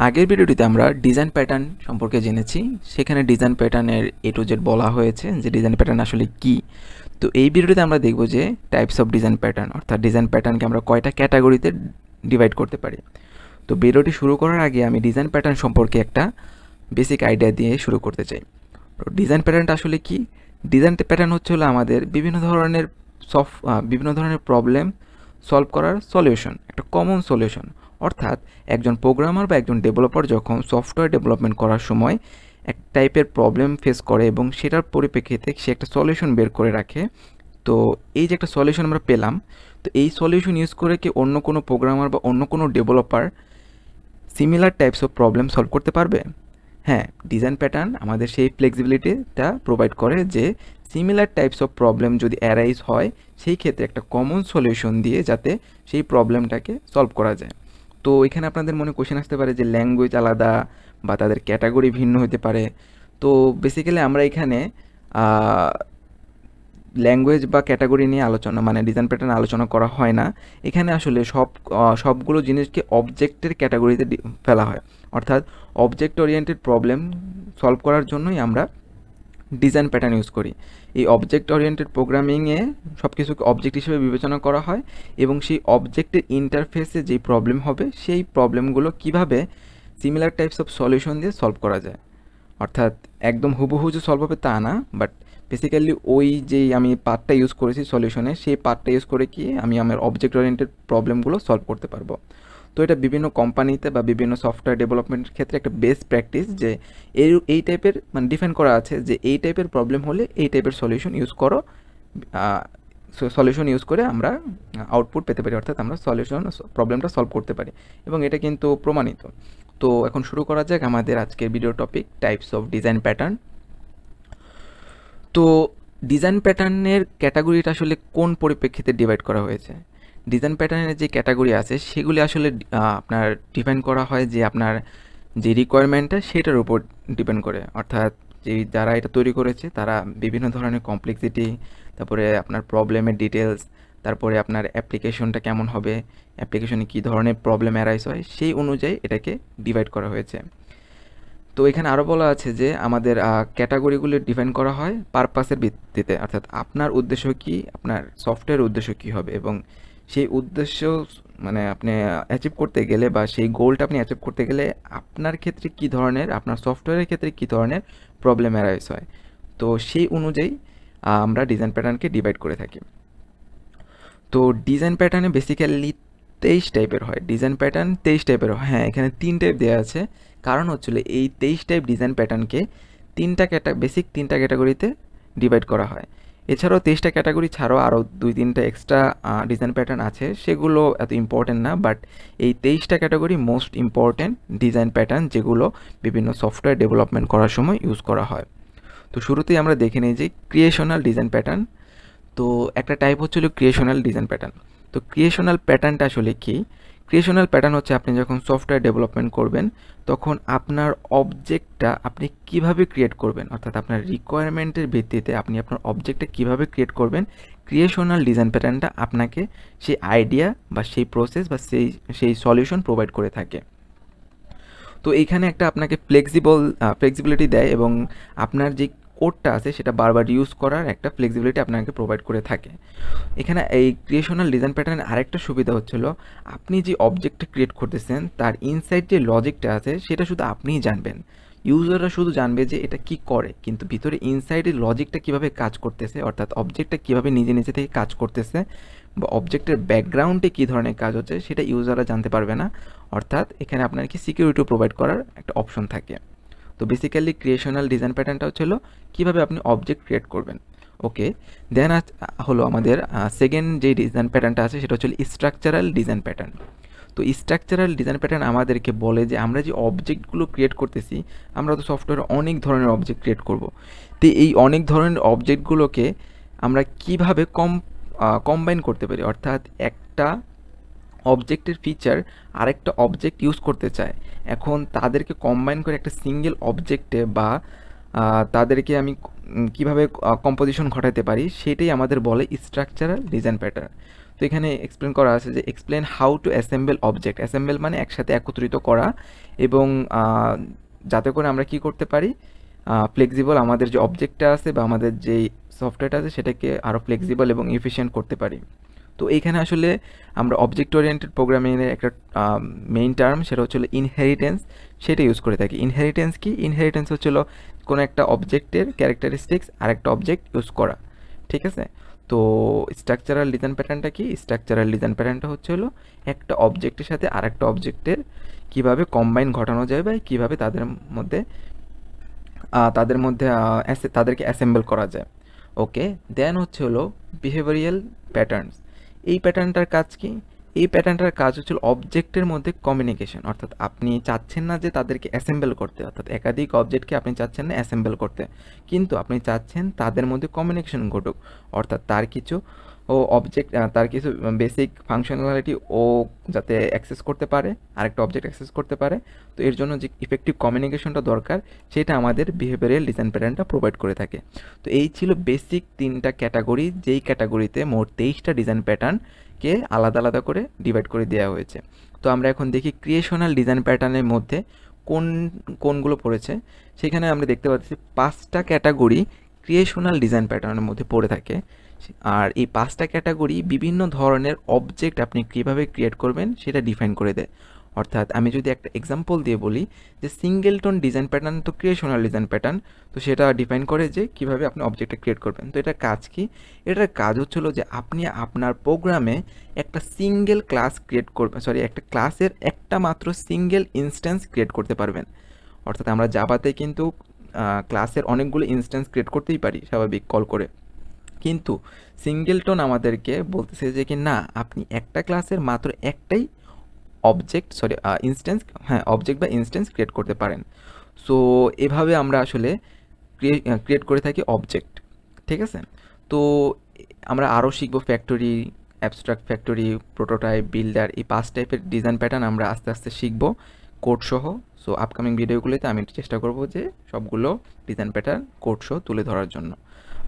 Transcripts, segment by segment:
আগের ভিডিওটিতে আমরা ডিজাইন প্যাটার্ন সম্পর্কে জেনেছি। সেখানে ডিজাইন প্যাটার্নের এ টু জেড বলা হয়েছে যে ডিজাইন প্যাটার্ন আসলে কি। তো এই ভিডিওটিতে আমরা দেখব যে টাইপস অফ ডিজাইন প্যাটার্ন, অর্থাৎ ডিজাইন প্যাটার্নকে আমরা কয়টা ক্যাটাগরিতে ডিভাইড করতে পারি। তো ভিডিওটি শুরু করার আগে আমি ডিজাইন প্যাটার্ন সম্পর্কে একটা বেসিক আইডিয়া দিয়ে শুরু করতে চাই। তো ডিজাইন প্যাটার্নটা আসলে কি? ডিজাইন প্যাটার্ন হচ্ছে হলো আমাদের বিভিন্ন ধরনের প্রবলেম সলভ করার সলিউশন, একটা কমন সলিউশন। অর্থাৎ একজন প্রোগ্রামার বা একজন ডেভেলপার যখন সফটওয়্যার ডেভেলপমেন্ট করার সময় এক টাইপের প্রবলেম ফেস করে এবং সেটার পরিপ্রেক্ষিতে সে একটা সলিউশন বের করে রাখে। তো এই যে একটা সলিউশন আমরা পেলাম, তো এই সলিউশন ইউজ করে কি অন্য কোনো প্রোগ্রামার বা অন্য কোনো developer similar types of problem solve করতে পারবে? হ্যাঁ, ডিজাইন প্যাটার্ন আমাদের সেই ফ্লেক্সিবিলিটিটা প্রোভাইড করে যে সিমিলার টাইপস অফ প্রবলেম যদি অ্যারাইজ হয় সেই ক্ষেত্রে একটা কমন সলিউশন দিয়ে যাতে সেই প্রবলেমটাকে সলভ করা যায়। তো এখানে আপনাদের মনে কোশ্চেন আসতে পারে যে ল্যাঙ্গুয়েজ আলাদা বা তাদের ক্যাটাগরি ভিন্ন হতে পারে। তো বেসিক্যালি আমরা এখানে ল্যাঙ্গুয়েজ বা ক্যাটাগরি নিয়ে আলোচনা মানে ডিজাইন প্যাটার্ন আলোচনা করা হয় না। এখানে আসলে সবগুলো জিনিসকে অবজেক্টের ক্যাটাগরিতে ফেলা হয়। অর্থাৎ অবজেক্ট ওরিয়েন্টেড প্রবলেম সলভ করার জন্যই আমরা ডিজাইন প্যাটার্ন ইউজ করি। এই অবজেক্ট ওরিয়েন্টেড প্রোগ্রামিংয়ে সব কিছুকে অবজেক্ট হিসেবে বিবেচনা করা হয় এবং সেই অবজেক্টের ইন্টারফেসে যেই প্রবলেম হবে সেই প্রবলেমগুলো কিভাবে সিমিলার টাইপস অফ সলিউশন দিয়ে সলভ করা যায়। অর্থাৎ একদম হুবহু যে সলভ হবে তা না, বাট বেসিক্যালি ওই যেই আমি পার্টটা ইউজ করেছি সলিউশনে সেই পার্টটা ইউজ করে কি আমি আমার অবজেক্ট ওরিয়েন্টেড প্রবলেমগুলো সলভ করতে পারবো। তো এটা বিভিন্ন কোম্পানিতে বা বিভিন্ন সফটওয়্যার ডেভেলপমেন্টের ক্ষেত্রে একটা বেস্ট প্র্যাকটিস যে এই টাইপের মানে ডিফাইন করা আছে যে এই টাইপের প্রবলেম হলে এই টাইপের সলিউশন ইউজ করো। সলিউশন ইউজ করে আমরা আউটপুট পেতে পারি, অর্থাৎ আমরা প্রবলেমটা সলভ করতে পারি এবং এটা কিন্তু প্রমাণিত। তো এখন শুরু করা যাক আমাদের আজকের video topic types of design pattern. তো ডিজাইন প্যাটার্নের ক্যাটাগরিটা আসলে কোন পরিপ্রেক্ষিতে ডিভাইড করা হয়েছে? ডিজাইন প্যাটার্নের যে ক্যাটাগরি আছে সেগুলি আসলে আপনার ডিফাইন করা হয় যে আপনার যে রিকোয়ারমেন্টটা সেটার উপর ডিপেন্ড করে। অর্থাৎ যারা এটা তৈরি করেছে তারা বিভিন্ন ধরনের কমপ্লেক্সিটি, তারপরে আপনার প্রবলেমের ডিটেলস, তারপরে আপনার অ্যাপ্লিকেশনটা কেমন হবে, অ্যাপ্লিকেশনে কী ধরনের প্রবলেম অ্যারাইজ হয় সেই অনুযায়ী এটাকে ডিভাইড করা হয়েছে। তো এখানে আরও বলা আছে যে আমাদের ক্যাটাগরিগুলি ডিফাইন করা হয় পারপাসের ভিত্তিতে, অর্থাৎ আপনার উদ্দেশ্য কী, আপনার সফটওয়্যারের উদ্দেশ্য কী হবে এবং সেই উদ্দেশ্য মানে আপনি অ্যাচিভ করতে গেলে বা সেই গোলটা আপনি অ্যাচিভ করতে গেলে আপনার ক্ষেত্রে কী ধরনের, আপনার সফটওয়্যারের ক্ষেত্রে কী ধরনের প্রবলেম অ্যারাইজ হয়। তো সেই অনুযায়ী আমরা ডিজাইন প্যাটার্নকে ডিভাইড করে থাকি। তো ডিজাইন প্যাটার্নে বেসিক্যালি 23 টাইপের হয়। ডিজাইন প্যাটার্ন 23 টাইপের হয়। হ্যাঁ, এখানে 3 টাইপ দেওয়া আছে, কারণ হচ্ছিল এই 23 টাইপ ডিজাইন প্যাটার্নকে বেসিক তিনটা ক্যাটাগরিতে ডিভাইড করা হয়। এছাড়াও 23টা ক্যাটাগরি ছাড়াও আরও 2-3টা এক্সট্রা ডিজাইন প্যাটার্ন আছে, সেগুলো এত ইম্পর্টেন্ট না, বাট এই 23টা category most important design pattern যেগুলো বিভিন্ন সফটওয়্যার ডেভেলপমেন্ট করার সময় ইউজ করা হয়। তো শুরুতেই আমরা দেখে নিই যে ক্রিয়েশনাল ডিজাইন প্যাটার্ন। তো একটা টাইপ হচ্ছিল ক্রিয়েশনাল ডিজাইন প্যাটার্ন। তো ক্রিয়েশনাল প্যাটার্নটা আসলে কি? ক্রিয়েশনাল প্যাটার্ন হচ্ছে আপনি যখন সফটওয়্যার ডেভেলপমেন্ট করবেন তখন আপনার অবজেক্টটা আপনি কিভাবে ক্রিয়েট করবেন, অর্থাৎ আপনার রিকোয়ারমেন্টের ভিত্তিতে আপনি আপনার অবজেক্টটা কিভাবে ক্রিয়েট করবেন, ক্রিয়েশনাল ডিজাইন প্যাটার্নটা আপনাকে সেই আইডিয়া বা সেই প্রসেস বা সেই সলিউশন প্রোভাইড করে থাকে। তো এইখানে একটা আপনাকে ফ্লেক্সিবিলিটি দেয় এবং আপনার যে কোডটা আছে সেটা বারবার ইউজ করার একটা ফ্লেক্সিবিলিটি আপনাকে প্রোভাইড করে থাকে। এখানে এই ক্রিয়েশনাল ডিজাইন প্যাটার্নের আরেকটা সুবিধা হচ্ছিল আপনি যে অবজেক্টটা ক্রিয়েট করতেছেন তার ইনসাইড যে লজিকটা আছে সেটা শুধু আপনিই জানবেন। ইউজাররা শুধু জানবে যে এটা কি করে, কিন্তু ভিতরে ইনসাইডের লজিকটা কিভাবে কাজ করতেছে, অর্থাৎ অবজেক্টটা কিভাবে নিজে নিজে থেকে কাজ করতেছে বা অবজেক্টের ব্যাকগ্রাউন্ডে কী ধরনের কাজ হচ্ছে সেটা ইউজাররা জানতে পারবে না। অর্থাৎ এখানে আপনার কি সিকিউরিটি প্রোভাইড করার একটা অপশন থাকে। তো বেসিক্যালি ক্রিয়েশনাল ডিজাইন প্যাটার্নটা হচ্ছিল কীভাবে আপনি অবজেক্ট ক্রিয়েট করবেন। ওকে, দেন হলো আমাদের সেকেন্ড যে ডিজাইন প্যাটার্নটা আছে সেটা হচ্ছে স্ট্রাকচারাল ডিজাইন প্যাটার্ন। তো স্ট্রাকচারাল ডিজাইন প্যাটার্ন আমাদেরকে বলে যে আমরা যে অবজেক্টগুলো ক্রিয়েট করতেছি, আমরা তো সফটওয়্যারে অনেক ধরনের অবজেক্ট ক্রিয়েট করব। তো এই অনেক ধরনের অবজেক্টগুলোকে আমরা কিভাবে কম্বাইন করতে পারি, অর্থাৎ একটা অবজেক্টের ফিচার আরেকটা অবজেক্ট ইউজ করতে চায়, এখন তাদেরকে কম্বাইন করে একটা সিঙ্গেল অবজেক্টে বা তাদেরকে আমি কিভাবে কম্পোজিশন ঘটাতে পারি সেটাই আমাদের বলে স্ট্রাকচারাল ডিজাইন প্যাটার্ন। তো এখানে এক্সপ্লেন করা আছে যে explain how to assemble object. Assemble মানে একসাথে একত্রিত করা, এবং যাতে করে আমরা কি করতে পারি, ফ্লেক্সিবল আমাদের যে অবজেক্টটা আছে বা আমাদের যেই সফটওয়্যারটা আছে সেটাকে আরও ফ্লেক্সিবল এবং এফিশিয়েন্ট করতে পারি। তো এইখানে আসলে আমরা অবজেক্ট ওরিয়েন্টেড প্রোগ্রামিংয়ের একটা মেইন টার্ম, সেটা হচ্ছিল ইনহেরিটেন্স, সেটা ইউজ করে থাকি। ইনহেরিটেন্স কি? ইনহেরিটেন্স হচ্ছিল কোনো একটা অবজেক্টের ক্যারেক্টারিস্টিক্স আর একটা অবজেক্ট ইউজ করা, ঠিক আছে? তো স্ট্রাকচারাল ডিজাইন প্যাটার্নটা কি? স্ট্রাকচারাল ডিজাইন প্যাটার্নটা হচ্ছে হলো একটা অবজেক্টের সাথে আরেকটা অবজেক্টের কীভাবে কম্বাইন ঘটানো যায় বা কীভাবে মধ্যে তাদেরকে অ্যাসেম্বল করা যায়। ওকে, দেন হচ্ছে হলো বিহেভিয়ারিয়াল প্যাটার্নস। এই প্যাটার্নটার কাজ কি? এই প্যাটার্নটার কাজ হচ্ছে অবজেক্টের মধ্যে কমিউনিকেশন, অর্থাৎ আপনি চাচ্ছেন না যে তাদেরকে অ্যাসেম্বল করতে, অর্থাৎ একাধিক অবজেক্টকে আপনি চাচ্ছেন না অ্যাসেম্বল করতে, কিন্তু আপনি চাচ্ছেন তাদের মধ্যে কমিউনিকেশন ঘটুক, অর্থাৎ তার কিছু বেসিক ফাংশনালিটি ও যাতে অ্যাক্সেস করতে পারে, আরেকটা অবজেক্ট অ্যাক্সেস করতে পারে। তো এর জন্য যে ইফেক্টিভ কমিউনিকেশনটা দরকার, সেটা আমাদের বিহেভিয়ারাল ডিজাইন প্যাটার্নটা প্রোভাইড করে থাকে। তো এই ছিল বেসিক 3টা ক্যাটাগরি, যেই ক্যাটাগরিতে মোট 23টা ডিজাইন প্যাটার্নকে আলাদা আলাদা করে ডিভাইড করে দেওয়া হয়েছে। তো আমরা এখন দেখি ক্রিয়েশনাল ডিজাইন প্যাটার্নের মধ্যে কোনগুলো পড়েছে। সেখানে আমরা দেখতে পাচ্ছি 5টা ক্যাটাগরি ক্রিয়েশনাল ডিজাইন প্যাটার্নের মধ্যে পড়ে থাকে। আর এই 5টা ক্যাটাগরি বিভিন্ন ধরনের অবজেক্ট আপনি কীভাবে ক্রিয়েট করবেন সেটা ডিফাইন করে দেয়। অর্থাৎ আমি যদি একটা এক্সাম্পল দিয়ে বলি যে সিঙ্গেলটন ডিজাইন প্যাটার্ন তো ক্রিয়েশনাল ডিজাইন প্যাটার্ন, তো সেটা ডিফাইন করে যে কীভাবে আপনি অবজেক্টটা ক্রিয়েট করবেন। তো এটার কাজ কি? এটার কাজ হচ্ছিল যে আপনি আপনার প্রোগ্রামে একটা সিঙ্গেল ক্লাস ক্রিয়েট করবেন, একটা ক্লাসের একটা মাত্র সিঙ্গেল ইনস্ট্যান্স ক্রিয়েট করতে পারবেন। অর্থাৎ আমরা জাভাতে কিন্তু ক্লাসের অনেকগুলো ইনস্ট্যান্স ক্রিয়েট করতেই পারি স্বাভাবিক কল করে, কিন্তু সিঙ্গেলটন আমাদেরকে বলতেছে যে কি না, আপনি একটা ক্লাসের মাত্র একটাই অবজেক্ট বা ইনস্ট্যান্স ক্রিয়েট করতে পারেন। সো এভাবে আমরা আসলে ক্রিয়েট করে থাকি অবজেক্ট, ঠিক আছে? তো আমরা আরও শিখবো factory, abstract factory, prototype, builder, এই 5 টাইপের ডিজাইন প্যাটার্ন আমরা আস্তে আস্তে শিখবো কোড সহ। সো আপকামিং ভিডিওগুলোতে আমি চেষ্টা করব যে সবগুলো ডিজাইন প্যাটার্ন কোড সহ তুলে ধরার জন্য।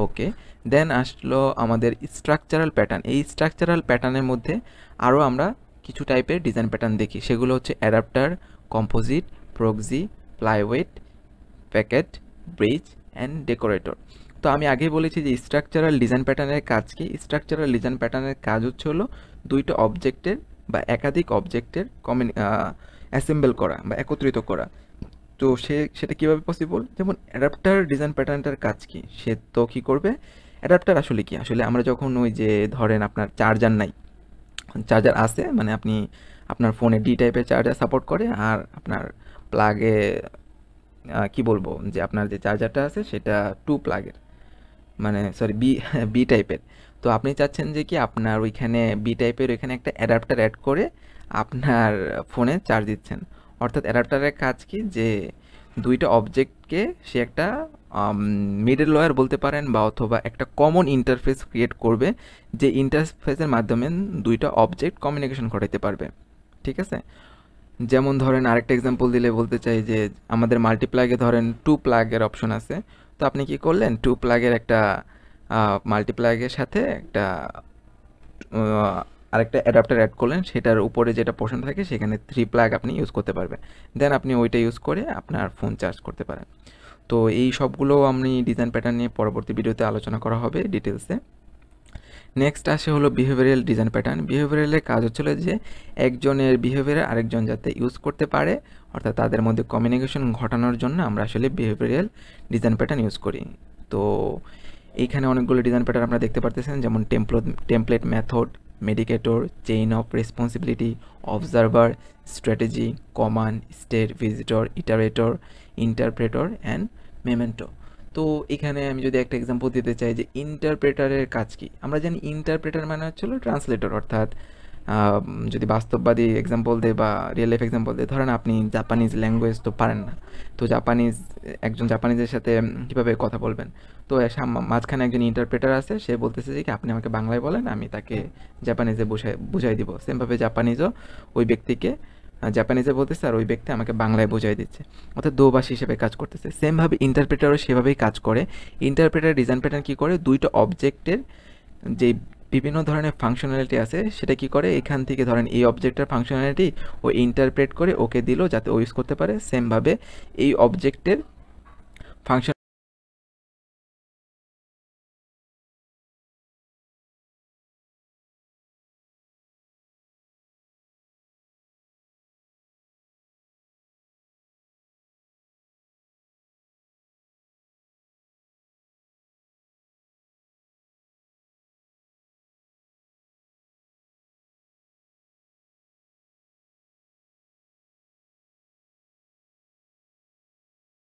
ওকে, দেন আসলো আমাদের স্ট্রাকচারাল প্যাটার্ন। এই স্ট্রাকচারাল প্যাটার্নের মধ্যে আরও আমরা কিছু টাইপের ডিজাইন প্যাটার্ন দেখি, সেগুলো হচ্ছে adapter, composite, proxy, flyweight, packet, bridge and decorator. তো আমি আগেই বলেছি যে স্ট্রাকচারাল ডিজাইন প্যাটার্নের কাজ কি? স্ট্রাকচারাল ডিজাইন প্যাটার্নের কাজ হচ্ছে হলো দুইটা অবজেক্টের বা একাধিক অবজেক্টের অ্যাসেম্বল করা বা একত্রিত করা। তো সেটা কীভাবে পসিবল? যেমন অ্যাডাপ্টার ডিজাইন প্যাটার্নটার কাজ কি? সে তো কী করবে, অ্যাডাপ্টার আসলে কি, আসলে আমরা যখন ওই যে ধরেন আপনার চার্জার নাই, চার্জার আছে মানে আপনি আপনার ফোনে ডি টাইপের চার্জার সাপোর্ট করে, আর আপনার প্লাগে কি বলবো যে আপনার যে চার্জারটা আছে সেটা প্লাগের বি টাইপের। তো আপনি চাচ্ছেন যে কি আপনার ওইখানে বি টাইপের ওইখানে একটা অ্যাডাপ্টার অ্যাড করে আপনার ফোনে চার্জ দিচ্ছেন। অর্থাৎ অ্যাডাপ্টারের কাজ কি, যে দুইটা অবজেক্টকে সে একটা মিডল লেয়ার বলতে পারেন বা অথবা একটা কমন ইন্টারফেস ক্রিয়েট করবে, যে ইন্টারফেসের মাধ্যমে দুইটা অবজেক্ট কমিউনিকেশন ঘটাতে পারবে, ঠিক আছে? যেমন ধরেন আরেকটা এক্সাম্পল দিলে বলতে চাই যে আমাদের মাল্টিপ্লাগে ধরেন প্লাগের অপশন আছে। তো আপনি কি করলেন, প্লাগের একটা মাল্টিপ্লাগের সাথে একটা আরেকটা অ্যাডাপ্টার অ্যাড করলেন, সেটার উপরে যেটা পোর্শন থাকে সেখানে 3 প্লাগ আপনি ইউজ করতে পারবেন। দেন আপনি ওইটা ইউজ করে আপনার ফোন চার্জ করতে পারেন। তো এই সবগুলো আমি ডিজাইন প্যাটার্ন নিয়ে পরবর্তী ভিডিওতে আলোচনা করা হবে ডিটেলসে। নেক্সট আসে হলো বিহেভিয়ারাল ডিজাইন প্যাটার্ন। বিহেভিয়ারালের কাজ হচ্ছিল যে একজনের বিহেভিয়ার আরেকজন যাতে ইউজ করতে পারে, অর্থাৎ তাদের মধ্যে কমিউনিকেশন ঘটানোর জন্য আমরা আসলে বিহেভিয়ারাল ডিজাইন প্যাটার্ন ইউজ করি। তো এইখানে অনেকগুলো ডিজাইন প্যাটার্ন আপনারা দেখতে পারতেছেন, যেমন template method, mediator, chain of responsibility, observer, strategy, command, state, visitor, iterator, interpreter and memento. তো এখানে আমি যদি একটা এক্সাম্পল দিতে চাই যে ইন্টারপ্রেটারের কাজ কি, আমরা জানি ইন্টারপ্রেটার মানে হচ্ছিল ট্রান্সলেটর। অর্থাৎ যদি বাস্তববাদী এক্সাম্পল দেয় বা রিয়েল লাইফ এক্সাম্পল দেয়, ধরেন আপনি জাপানিজ ল্যাঙ্গুয়েজ তো পারেন না, তো একজন জাপানিজের সাথে কীভাবে কথা বলবেন? তো মাঝখানে একজন ইন্টারপ্রেটার আছে, সে বলতেছে যে কি আপনি আমাকে বাংলায় বলেন, আমি তাকে জাপানিজে বুঝাই দিব। সেমভাবে জাপানিজও ওই ব্যক্তিকে জাপানিজে বলতেছে আর ওই ব্যক্তি আমাকে বাংলায় বোঝাই দিচ্ছে, অর্থাৎ দোভাষী হিসেবে কাজ করতেছে। সেমভাবে ইন্টারপ্রেটারও সেভাবেই কাজ করে। ইন্টারপ্রেটার ডিজাইন প্যাটার্ন কী করে, দুইটা অবজেক্টের যে বিভিন্ন ধরনের ফাংশনালিটি আছে, সেটা কি করে এখান থেকে ধরেন এই অবজেক্টের ফাংশনালিটি ও ইন্টারপ্রেট করে ওকে দিল যাতে ও ইউজ করতে পারে। সেমভাবে এই অবজেক্টের ফাংশন